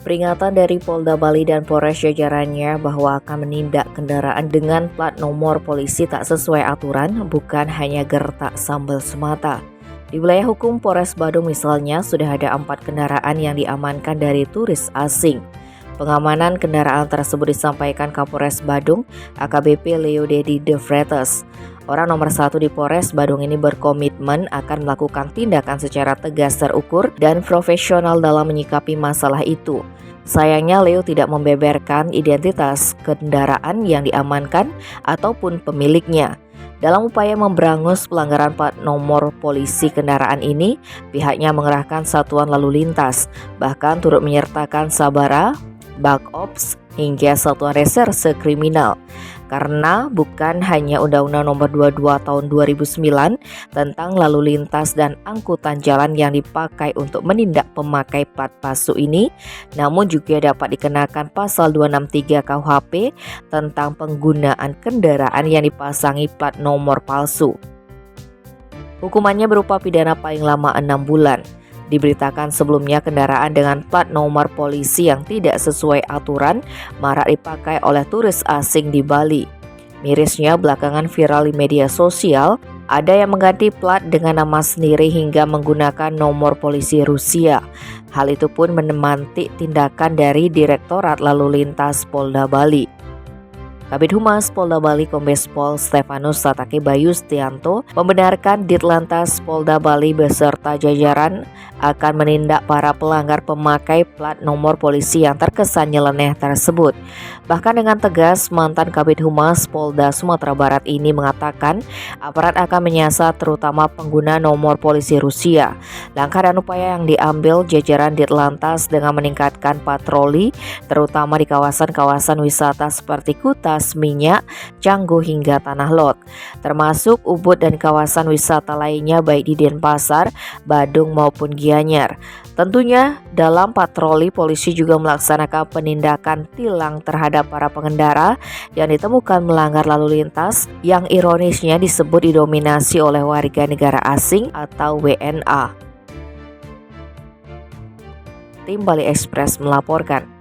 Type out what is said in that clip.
Peringatan dari Polda Bali dan Polres jajarannya bahwa akan menindak kendaraan dengan plat nomor polisi tak sesuai aturan bukan hanya gertak sambal semata. Di wilayah hukum Polres Badung misalnya sudah ada 4 kendaraan yang diamankan dari turis asing. Pengamanan kendaraan tersebut disampaikan Kapolres Badung AKBP Leo Dedi De Vretes. Orang nomor 1 di Polres Badung ini berkomitmen akan melakukan tindakan secara tegas, terukur, dan profesional dalam menyikapi masalah itu. Sayangnya Leo tidak membeberkan identitas kendaraan yang diamankan ataupun pemiliknya. Dalam upaya memberangus pelanggaran plat nomor polisi kendaraan ini, pihaknya mengerahkan satuan lalu lintas, bahkan turut menyertakan Sabara, Bak Ops, hingga satuan reserse kriminal. Karena bukan hanya Undang-Undang Nomor 22 Tahun 2009 tentang lalu lintas dan angkutan jalan yang dipakai untuk menindak pemakai plat palsu ini, namun juga dapat dikenakan pasal 263 KUHP tentang penggunaan kendaraan yang dipasangi plat nomor palsu. Hukumannya berupa pidana paling lama 6 bulan. Diberitakan sebelumnya kendaraan dengan plat nomor polisi yang tidak sesuai aturan marak dipakai oleh turis asing di Bali. Mirisnya belakangan viral di media sosial, ada yang mengganti plat dengan nama sendiri hingga menggunakan nomor polisi Rusia. Hal itu pun menemantik tindakan dari Direktorat Lalu Lintas Polda Bali. Kabid Humas Polda Bali Kombes Pol Stefanus Satake Bayu Stianto membenarkan Ditlantas Polda Bali beserta jajaran akan menindak para pelanggar pemakai plat nomor polisi yang terkesan nyeleneh tersebut. Bahkan dengan tegas, mantan Kabid Humas Polda Sumatera Barat ini mengatakan aparat akan menyasar terutama pengguna nomor polisi Rusia. Langkah dan upaya yang diambil jajaran Ditlantas dengan meningkatkan patroli terutama di kawasan-kawasan wisata seperti Kuta, Minyak, Canggu hingga Tanah Lot, termasuk Ubud dan kawasan wisata lainnya baik di Denpasar, Badung maupun Gianyar. Tentunya dalam patroli polisi juga melaksanakan penindakan tilang terhadap para pengendara yang ditemukan melanggar lalu lintas yang ironisnya disebut didominasi oleh warga negara asing atau WNA. Tim Bali Express melaporkan.